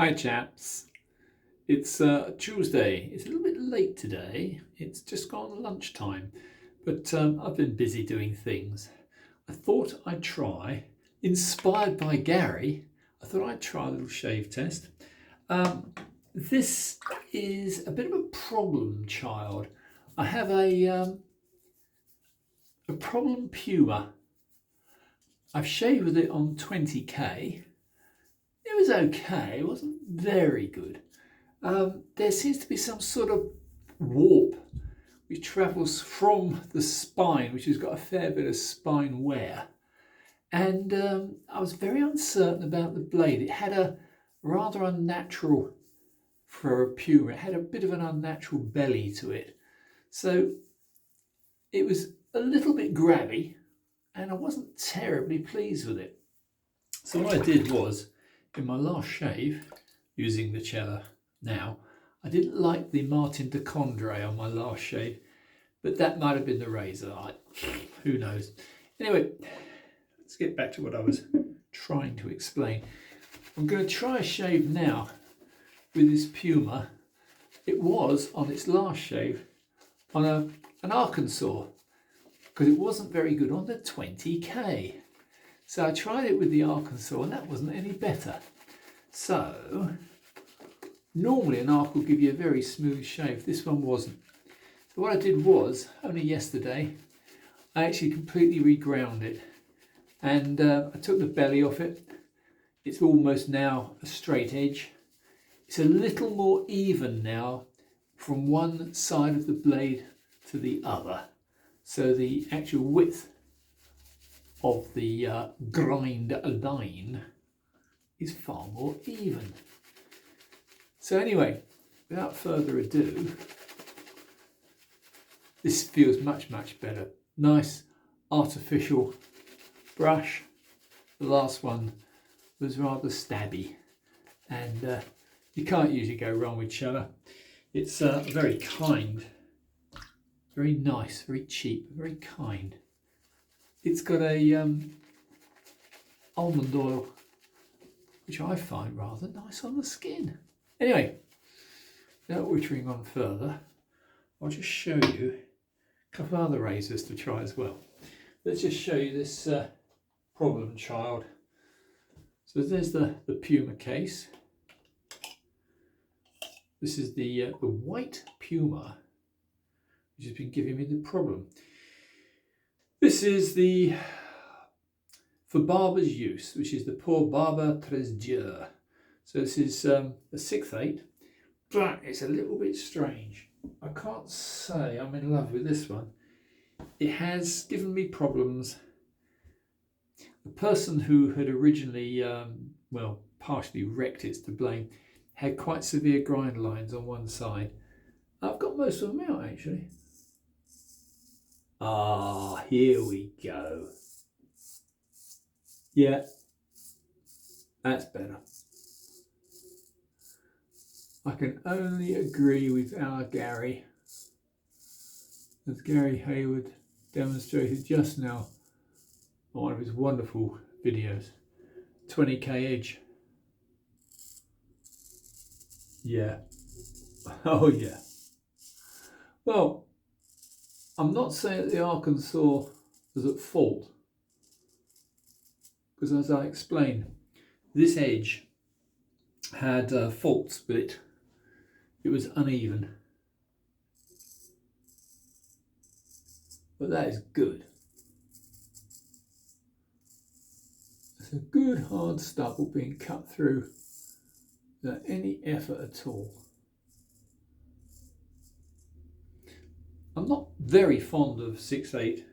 Hi chaps, it's Tuesday. It's a little bit late today. It's just gone lunchtime, but I've been busy doing things. I thought I'd try, inspired by Gary, I thought I'd try a little shave test. This is a bit of a problem child. I have a problem Puma. I've shaved with it on 20k. It was okay, it wasn't very good. There seems to be some sort of warp which travels from the spine, which has got a fair bit of spine wear. And I was very uncertain about the blade. It had a rather unnatural, for a Puma, it had a bit of an unnatural belly to it. So it was a little bit grabby and I wasn't terribly pleased with it. So what I did was, in my last shave, using the cello now, I didn't like the Martin de Condre on my last shave, but that might have been the razor. Who knows? Anyway, let's get back to what I was trying to explain. I'm going to try a shave now with this Puma. It was, on its last shave, on an Arkansas, because it wasn't very good on the 20k. So I tried it with the Arkansas and that wasn't any better. So normally an Arc will give you a very smooth shave. This one wasn't. So what I did was, only yesterday, I actually completely reground it. And I took the belly off it. It's almost now a straight edge. It's a little more even now from one side of the blade to the other. So the actual width of the grind line is far more even. So anyway, without further ado, this feels much better. Nice artificial brush. The last one was rather stabby, and you can't usually go wrong with cello. It's very kind, very nice, very cheap, very kind. It's got a almond oil, which I find rather nice on the skin. Anyway, without wittering on further, I'll just show you a couple of other razors to try as well. Let's just show you this problem child. So there's the Puma case. This is the white Puma, which has been giving me the problem. This is the for barber's use, which is the Pour Barber Tres Dieu. So this is a 6/8, but it's a little bit strange. I can't say I'm in love with this one. It has given me problems. The person who had originally, well, partially wrecked it's to blame, had quite severe grind lines on one side. I've got most of them out actually. Ah, here we go. Yeah, that's better. I can only agree with our Gary, as Gary Hayward demonstrated just now on one of his wonderful videos. 20k edge. Yeah. Oh yeah. Well, I'm not saying that the Arkansas was at fault, because as I explained, this edge had faults with it. It was uneven, but that is good. It's a good hard stubble being cut through without any effort at all. I'm not very fond of 6/8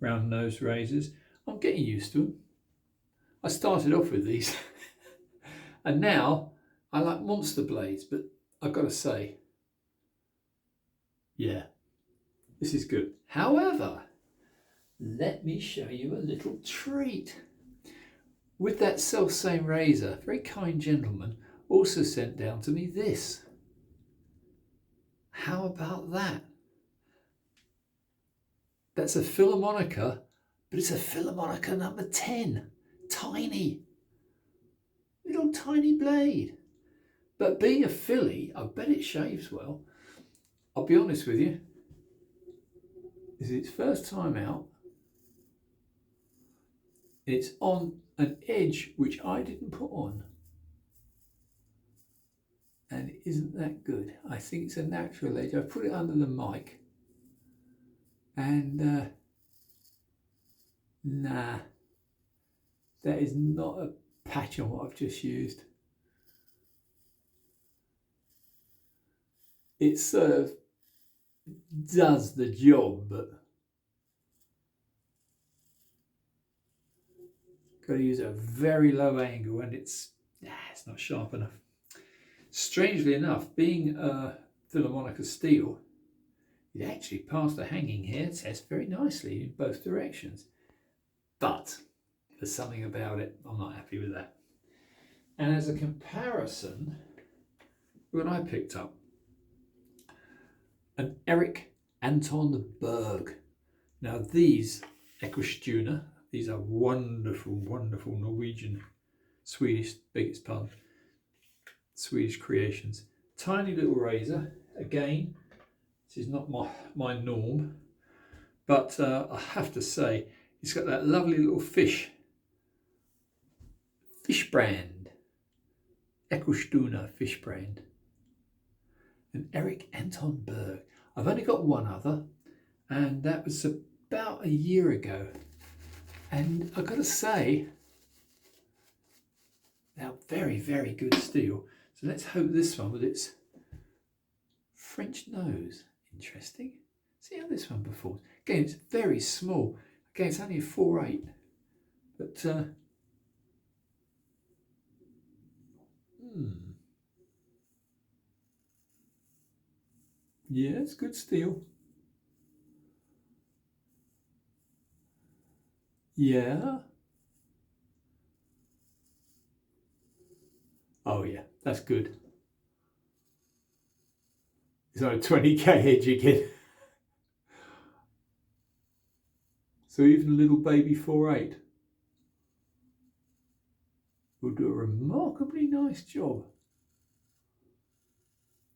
round nose razors. I'm getting used to them. I started off with these and now I like monster blades, but I've got to say, yeah, this is good. However, let me show you a little treat. With that self-same razor, a very kind gentleman also sent down to me this. How about that? That's a Philharmonica, but it's a Philharmonica number 10. Tiny. Little tiny blade. But being a filly, I bet it shaves well. I'll be honest with you, this is its first time out. It's on an edge which I didn't put on. And it isn't that good. I think it's a natural edge. I put it under the mic. And nah, that is not a patch on what I've just used. It sort of does the job, but got to use a very low angle, and it's not sharp enough. Strangely enough, being a Philharmonica steel, it actually passed the hanging hair test very nicely in both directions. But there's something about it, I'm not happy with that. And as a comparison, when I picked up an Erik Anton Berg. Now these equalise, these are wonderful, wonderful Norwegian, Swedish, biggest pardon, Swedish creations. Tiny little razor. Again, this is not my norm, but I have to say, it's got that lovely little fish brand, equalise fish brand. And Erik Anton Berg. I've only got one other, and that was about a year ago. And I've got to say, now very, very good steel. So let's hope this one with its French nose. Interesting. See how this one performs. Again, it's very small. Again, it's only a 4/8. But yeah, it's good steel. Yeah. Oh yeah, that's good. It's on a 20k edge again. So even a little baby 4/8 will do a remarkably nice job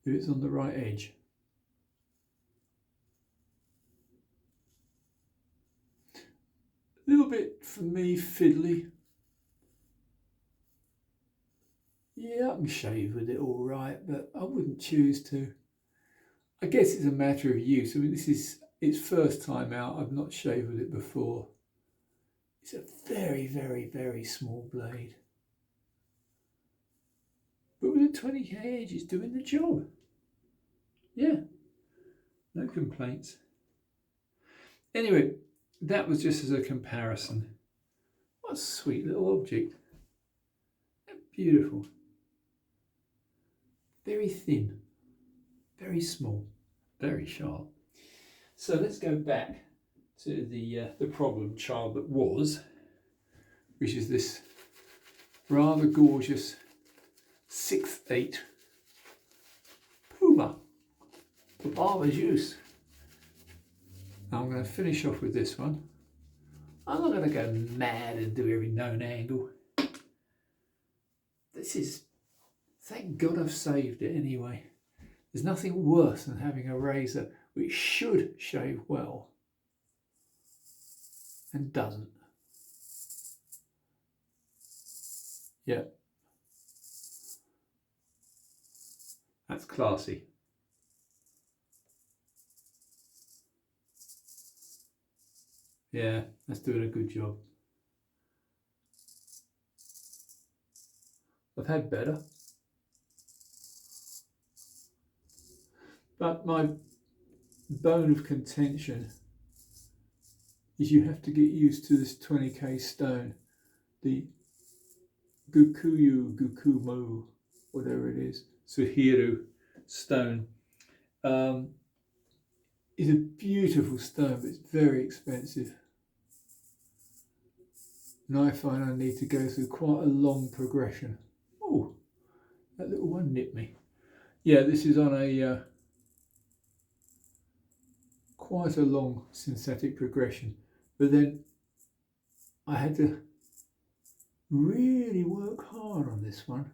if it's on the right edge. A little bit, for me, fiddly. Yeah, I can shave with it all right, but I wouldn't choose to. I guess it's a matter of use. I mean, this is its first time out. I've not shaved with it before. It's a very, very, very small blade. But with a 20k edge, it's doing the job. Yeah, no complaints. Anyway, that was just as a comparison. What a sweet little object. Beautiful. Very thin, very small, very sharp. So let's go back to the problem child that was, which is this rather gorgeous 6/8 Puma for barber's use. Now I'm going to finish off with this one. I'm not going to go mad and do every known angle. This is, thank God I've saved it anyway. There's nothing worse than having a razor which should shave well and doesn't. Yeah, that's classy. Yeah, that's doing a good job. I've had better. But my bone of contention is you have to get used to this 20k stone, the Gokumyō, whatever it is, Suehiro stone. It's a beautiful stone, but it's very expensive. And I find I need to go through quite a long progression. Oh, that little one nipped me. Yeah, this is on a quite a long synthetic progression, but then I had to really work hard on this one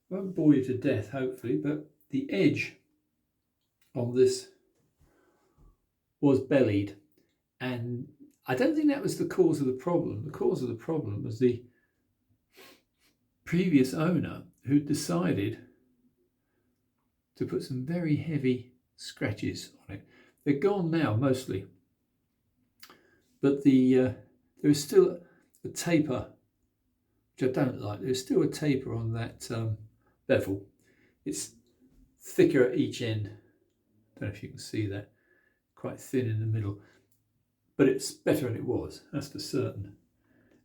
won't bore you to death, hopefully, but the edge on this was bellied, and I don't think that was the cause of the problem. The cause of the problem was the previous owner who decided to put some very heavy scratches on it. They're gone now mostly, but there is still a taper, which I don't like. There's still a taper on that bevel. It's thicker at each end. I don't know if you can see that. Quite thin in the middle, but it's better than it was, that's for certain.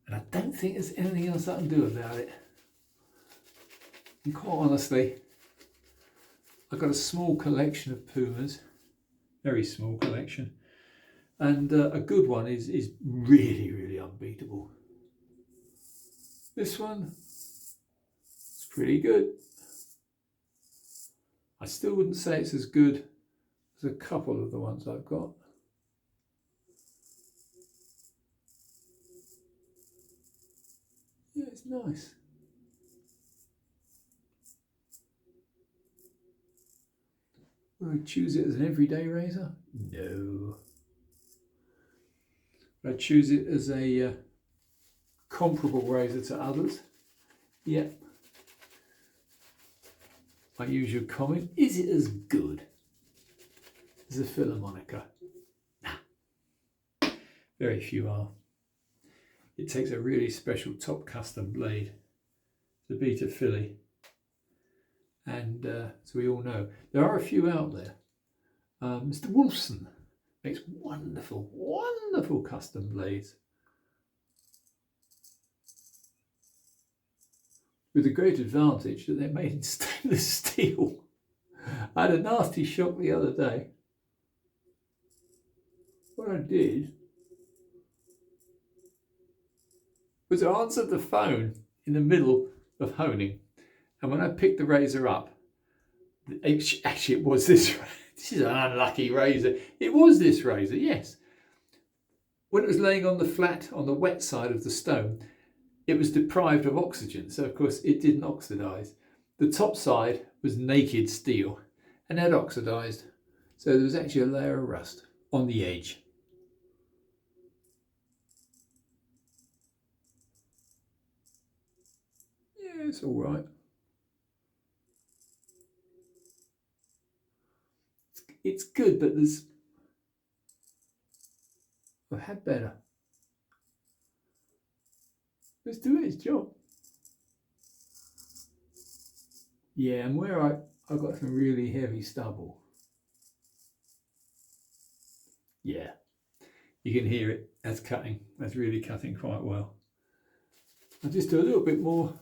And I don't think there's anything else I can do about it. And quite honestly, I've got a small collection of Pumas, very small collection, and a good one is really, really unbeatable. This one is pretty good. I still wouldn't say it's as good as a couple of the ones I've got. Yeah, it's nice. Would I choose it as an everyday razor? No. Would I choose it as a comparable razor to others? Yep. My usual comment, is it as good as a Philharmonica? Nah. Very few are. It takes a really special top custom blade to beat a Philly. And as we all know, there are a few out there. Mr. Wolfson makes wonderful, wonderful custom blades. With the great advantage that they're made in stainless steel. I had a nasty shock the other day. What I did was I answered the phone in the middle of honing. And when I picked the razor up, actually it was this, this is an unlucky razor. It was this razor, yes. When it was laying on the flat, on the wet side of the stone, it was deprived of oxygen, so of course it didn't oxidise. The top side was naked steel and had oxidised, so there was actually a layer of rust on the edge. Yeah, it's all right. It's good, but I've had better. It's doing its job. Yeah, and where I got some really heavy stubble. Yeah, you can hear it. That's cutting. That's really cutting quite well. I'll just do a little bit more.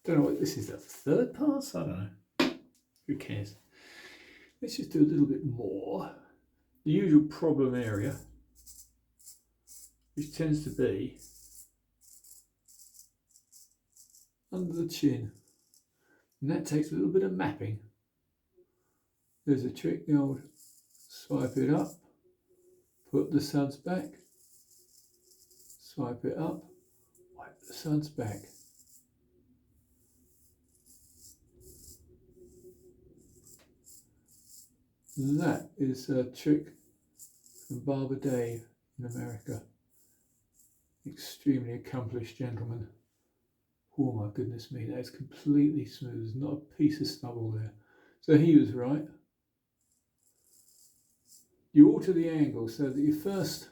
Don't know what this is. The third pass? I don't know. Who cares? Let's just do a little bit more. The usual problem area, which tends to be under the chin. And that takes a little bit of mapping. There's a trick, the old swipe it up, put the suds back, swipe it up, wipe the suds back. And that is a trick from Barber Dave in America. Extremely accomplished gentleman. Oh my goodness me, that is completely smooth. There's not a piece of stubble there. So he was right. You alter the angle so that your first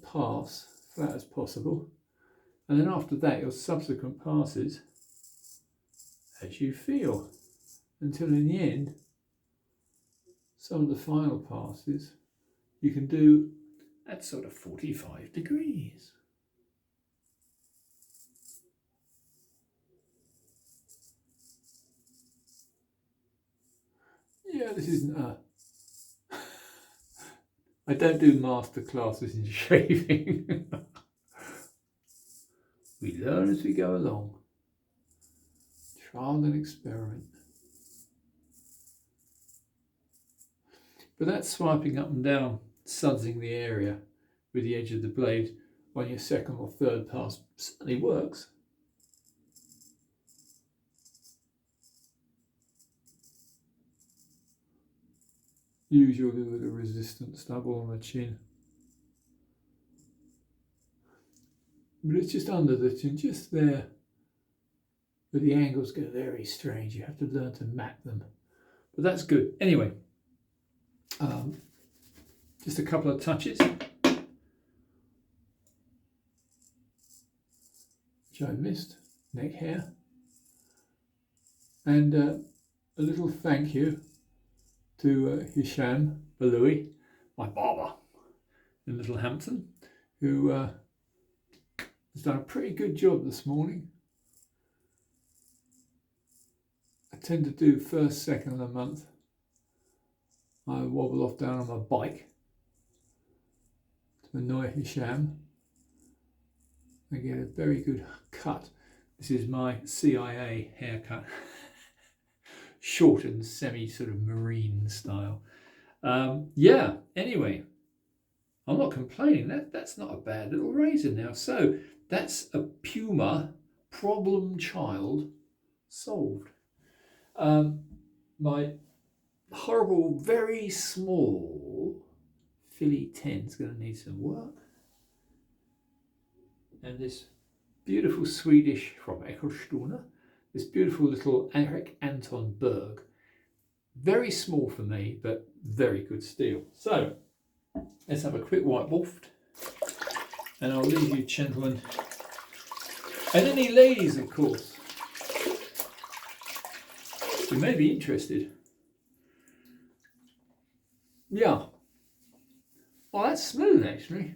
pass flat as possible, and then after that your subsequent passes as you feel, until in the end some of the final passes you can do at sort of 45 degrees. Yeah, this isn't I don't do master classes in shaving. We learn as we go along. Trial and experiment. But that swiping up and down, sudsing the area with the edge of the blade on your second or third pass certainly works. Usual little bit of resistant stubble on the chin. But it's just under the chin, just there. But the angles go very strange. You have to learn to map them. But that's good. Anyway, just a couple of touches, which I missed. Neck hair. And a little thank you to Hisham Baloui, my barber in Littlehampton, who has done a pretty good job this morning. I tend to do first, second of the month. I wobble off down on my bike to annoy Hisham. I get a very good cut. This is my CIA haircut. Short and semi sort of marine style. Yeah, anyway, I'm not complaining. That's not a bad little razor now. So that's a Puma problem child solved. My horrible, very small Philly 10 is going to need some work. And this beautiful Swedish from Eckelstuna, this beautiful little Eric Anton Berg. Very small for me, but very good steel. So let's have a quick white waft. And I'll leave you gentlemen, and any ladies of course, who may be interested. Yeah. Oh, that's smooth actually.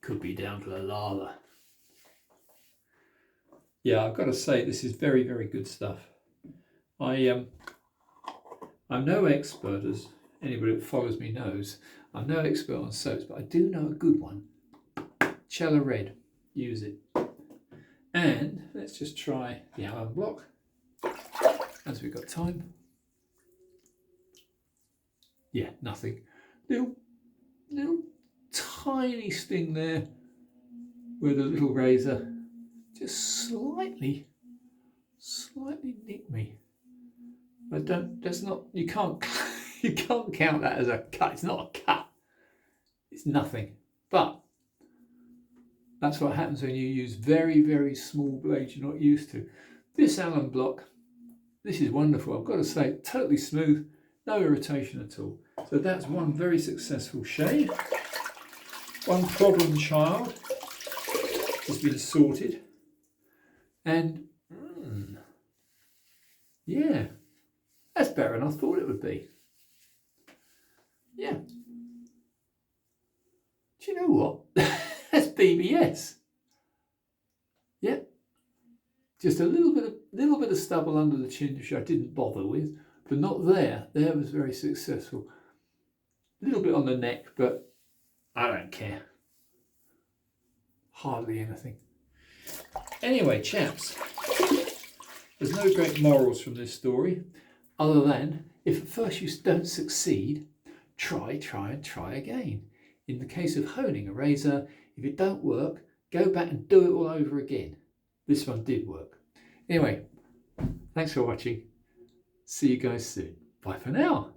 Could be down to the lather. Yeah, I've got to say this is very, very good stuff. I'm no expert, as anybody that follows me knows. I'm no expert on soaps, but I do know a good one. Cella Red. Use it. And let's just try the alum block as we've got time. Yeah, nothing. Little tiny sting there with a little razor. Just slightly nick me. But that's not, you can't count that as a cut. It's not a cut. It's nothing. But that's what happens when you use very, very small blades you're not used to. This alum block, this is wonderful. I've got to say, totally smooth, no irritation at all. So that's one very successful shade. One problem child has been sorted. And yeah, that's better than I thought it would be. Yeah. Do you know what? That's BBS. Yeah. Just a little bit of stubble under the chin, which I didn't bother with, but not there. There was very successful. A little bit on the neck, but I don't care. Hardly anything. Anyway, chaps, there's no great morals from this story, other than if at first you don't succeed, try again. In the case of honing a razor, if it don't work, go back and do it all over again. This one did work. Anyway, thanks for watching. See you guys soon. Bye for now.